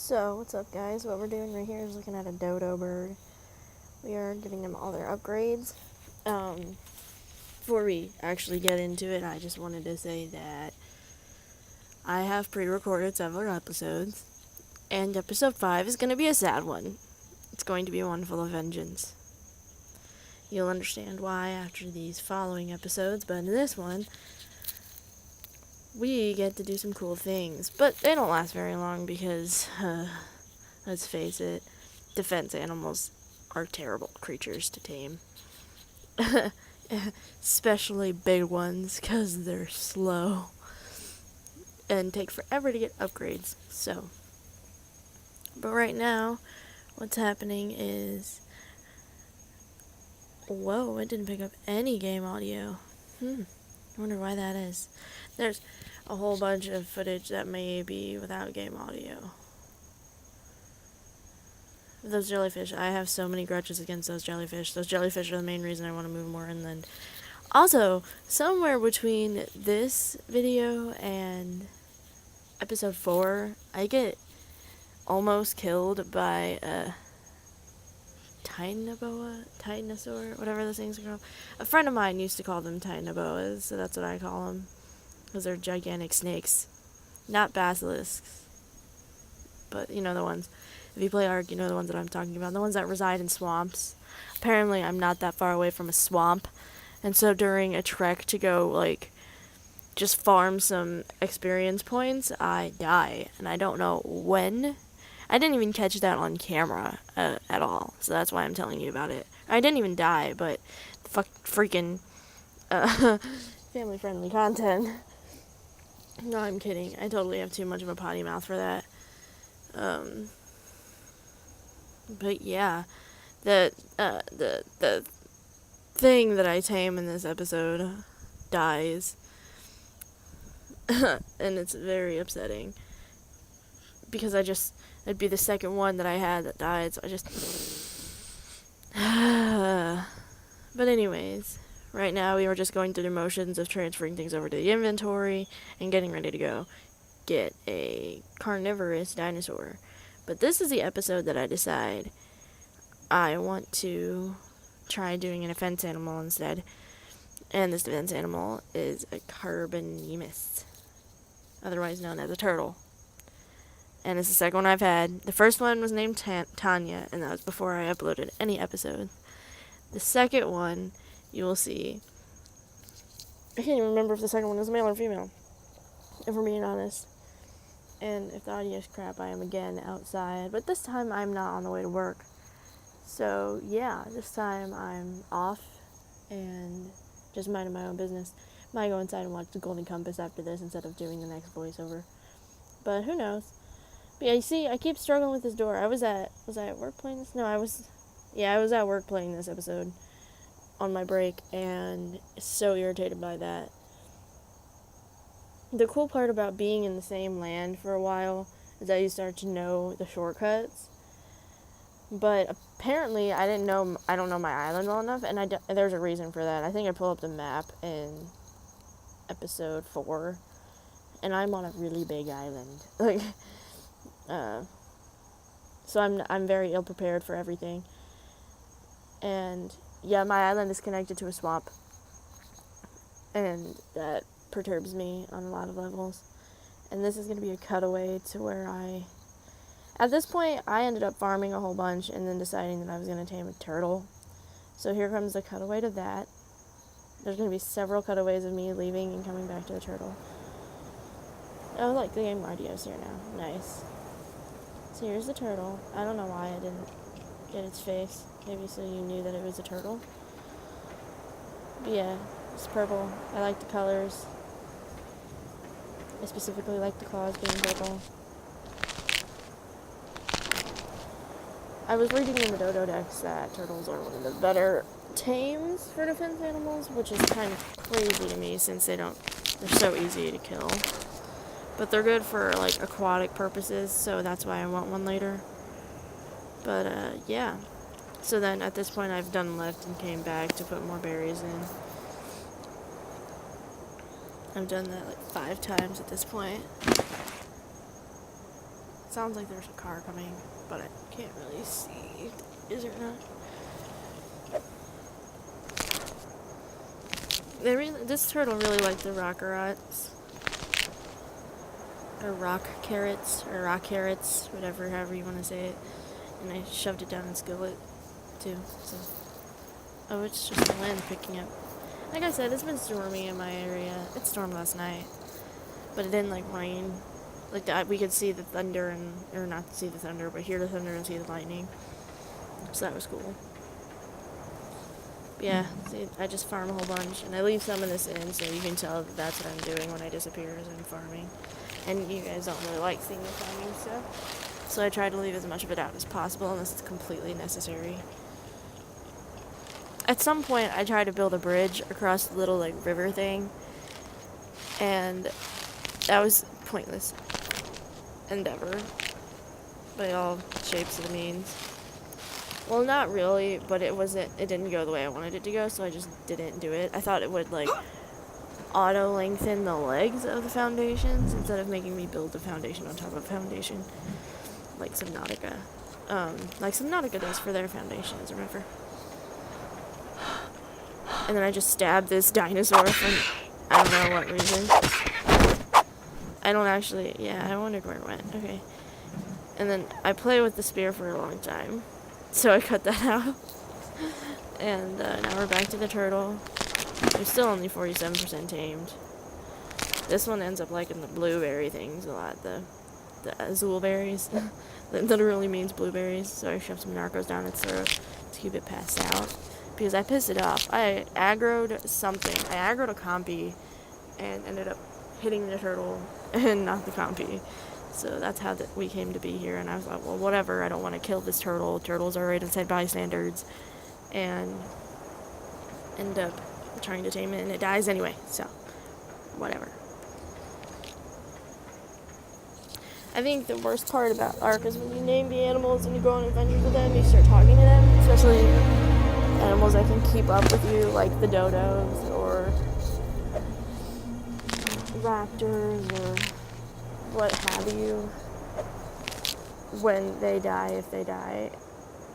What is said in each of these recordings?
So, what's up, guys? What we're doing right here is looking at a dodo bird. We are giving them all their upgrades. Before we actually get into it, I just wanted to say that I have pre-recorded several episodes, and episode 5 is going to be a sad one. It's going to be one full of vengeance. You'll understand why after these following episodes, but in this one, we get to do some cool things, but they don't last very long because, let's face it, defense animals are terrible creatures to tame. Especially big ones, because they're slow and take forever to get upgrades. But right now, what's happening is, whoa, it didn't pick up any game audio. I wonder why that is. There's a whole bunch of footage that may be without game audio. Those jellyfish, I have so many grudges against those jellyfish. Those jellyfish are the main reason I want to move more inland. Also, somewhere between this video and episode 4, I get almost killed by a Titanosaur, whatever those things are called. A friend of mine used to call them Titanoboas, so that's what I call them. Because they're gigantic snakes. Not basilisks. But, you know the ones. If you play ARK, you know the ones that I'm talking about. The ones that reside in swamps. Apparently, I'm not that far away from a swamp. And so during a trek to go, just farm some experience points, I die. And I don't know when. I didn't even catch that on camera at all. So that's why I'm telling you about it. I didn't even die, but freaking family-friendly content. No, I'm kidding. I totally have too much of a potty mouth for that. But yeah, the thing that I tame in this episode dies. And it's very upsetting. Because it'd be the second one that I had that died, so I just... But anyways, right now we were just going through the motions of transferring things over to the inventory and getting ready to go get a carnivorous dinosaur. But this is the episode that I decide I want to try doing an defense animal instead. And this defense animal is a carbonemys, otherwise known as a turtle. And it's the second one I've had. The first one was named Tanya, and that was before I uploaded any episodes. The second one, you will see. I can't even remember if the second one was male or female, if we're being honest. And if the audio is crap, I am again outside. But this time I'm not on the way to work. So yeah, this time I'm off and just minding my own business. Might go inside and watch The Golden Compass after this instead of doing the next voiceover. But who knows? But yeah, you see, I keep struggling with this door. Was I at work playing this? No, I was at work playing this episode on my break, and so irritated by that. The cool part about being in the same land for a while is that you start to know the shortcuts. But apparently, I don't know my island well enough, and there's a reason for that. I think I pulled up the map in episode 4, and I'm on a really big island. So I'm very ill prepared for everything. And yeah, my island is connected to a swamp, and that perturbs me on a lot of levels. And this is going to be a cutaway to where at this point, I ended up farming a whole bunch and then deciding that I was going to tame a turtle. So here comes the cutaway to that. There's going to be several cutaways of me leaving and coming back to the turtle. Oh, look, the game audio's here now. Nice. So here's the turtle. I don't know why I didn't get its face. Maybe so you knew that it was a turtle. But yeah, it's purple. I like the colors. I specifically like the claws being purple. I was reading in the Dodo Decks that turtles are one of the better tames for defense animals, which is kind of crazy to me since they're so easy to kill. But they're good for, aquatic purposes, so that's why I want one later. But, yeah. So then, at this point, I've done left and came back to put more berries in. I've done that, 5 times at this point. Sounds like there's a car coming, but I can't really see. Is there not? This turtle really liked the rockorots. Or rock carrots, however you want to say it. And I shoved it down the skillet, too, so. Oh, it's just the wind picking up. Like I said, it's been stormy in my area. It stormed last night. But it didn't, rain. We could see the thunder or not see the thunder, but hear the thunder and see the lightning. So that was cool. But yeah, see, I just farm a whole bunch, and I leave some of this in, so you can tell that that's what I'm doing when I disappear, is I'm farming. And you guys don't really like seeing the farming stuff. So I try to leave as much of it out as possible, unless it's completely necessary. At some point, I tried to build a bridge across the little, river thing, and that was pointless endeavor by all shapes and means. Well, not really, but it didn't go the way I wanted it to go, so I just didn't do it. I thought it would, auto lengthen the legs of the foundations instead of making me build a foundation on top of a foundation, like Subnautica. Like Subnautica does for their foundations, remember? And then I just stabbed this dinosaur for I don't know what reason. I don't actually, yeah, I wondered where it went. Okay. And then I play with the spear for a long time, so I cut that out. And now we're back to the turtle. I'm still only 47% tamed. This one ends up liking the blueberry things a lot, the azul berries. That literally means blueberries, so I shoved some narcos down its throat to keep it passed out. Because I pissed it off. I aggroed something. I aggroed a compy and ended up hitting the turtle and not the compy. So that's how we came to be here. And I was like, well, whatever. I don't want to kill this turtle. Turtles are right inside bystanders. And end up trying to tame it, and it dies anyway. So, whatever. I think the worst part about ARK is when you name the animals and you go on adventures with them, you start talking to them, especially animals that can keep up with you, like the dodos or raptors or what have you. When they die, if they die,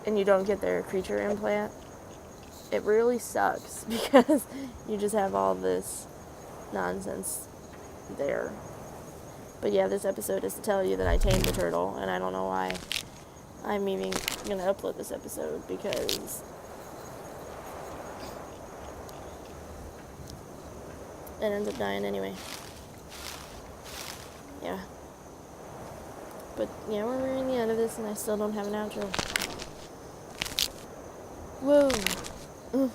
and you don't get their creature implant, it really sucks because you just have all this nonsense there. But yeah, this episode is to tell you that I tamed the turtle, and I don't know why I'm even going to upload this episode because it ends up dying anyway. Yeah. But yeah, we're nearing the end of this, and I still don't have an outro. Whoa.